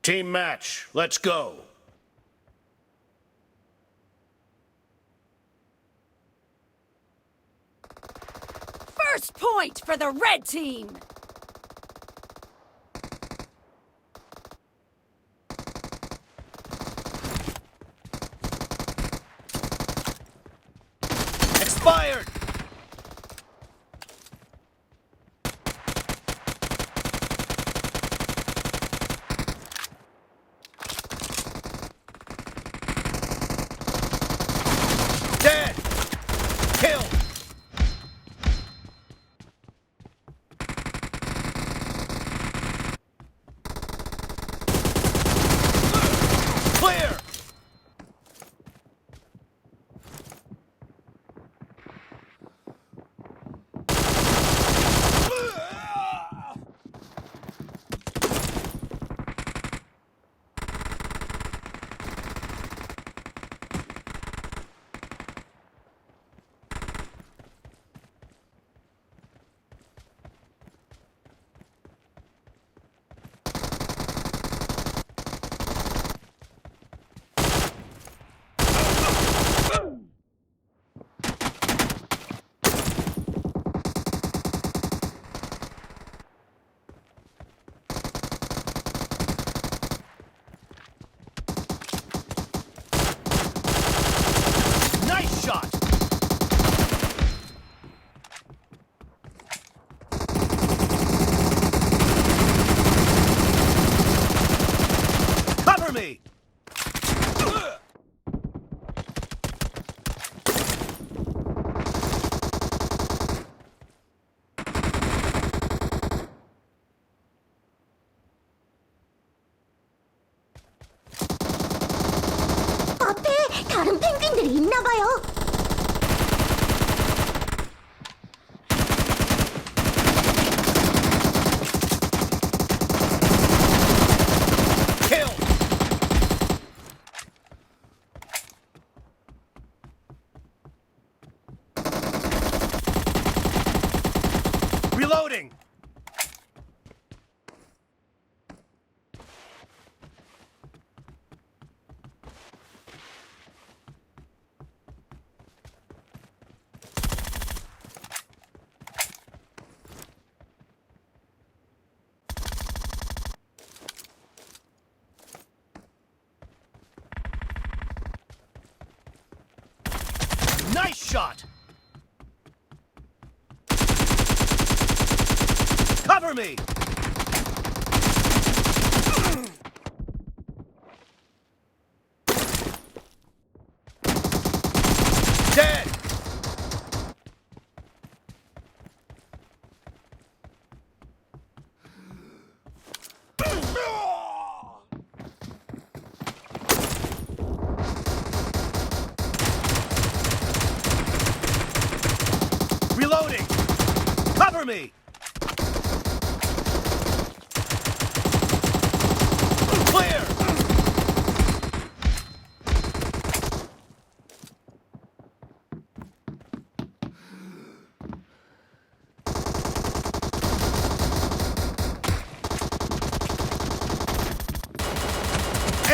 Team match, let's go. First point for the red team! Expired! Dead! Kill! Clear! Nice shot! Cover me! 앞에 다른 펭귄들이 있나 봐요. Kill! Reloading! Nice shot! Cover me! Dead! Reloading! Cover me! Clear!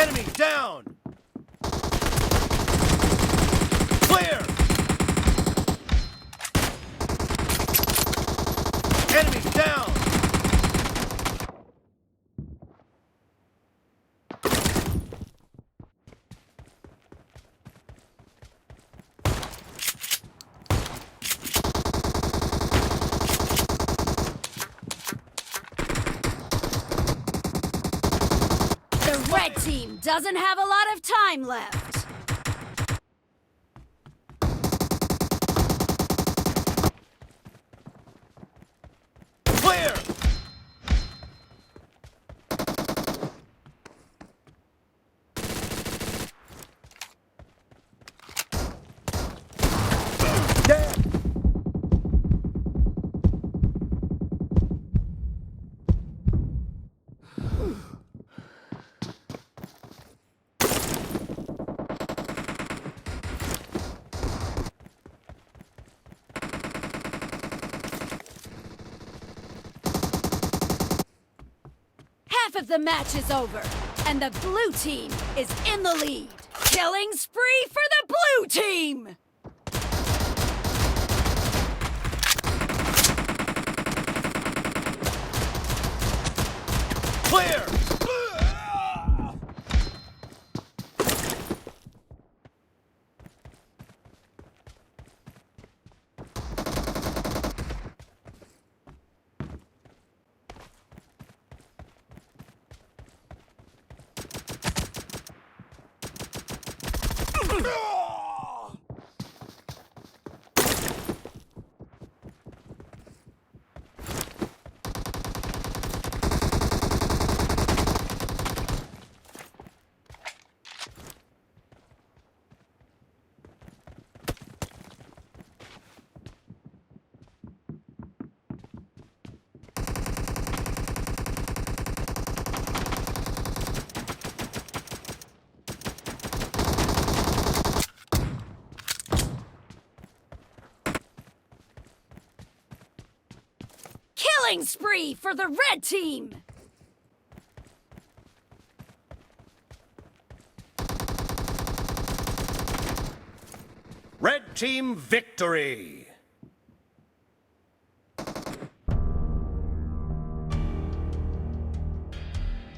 Enemy down! Clear! Enemy down! The red team doesn't have a lot of time left. Clear! Dead! Half of the match is over, And the blue team is in the lead. Killing spree for the blue team! Clear! Killing spree for the red team! Red team victory!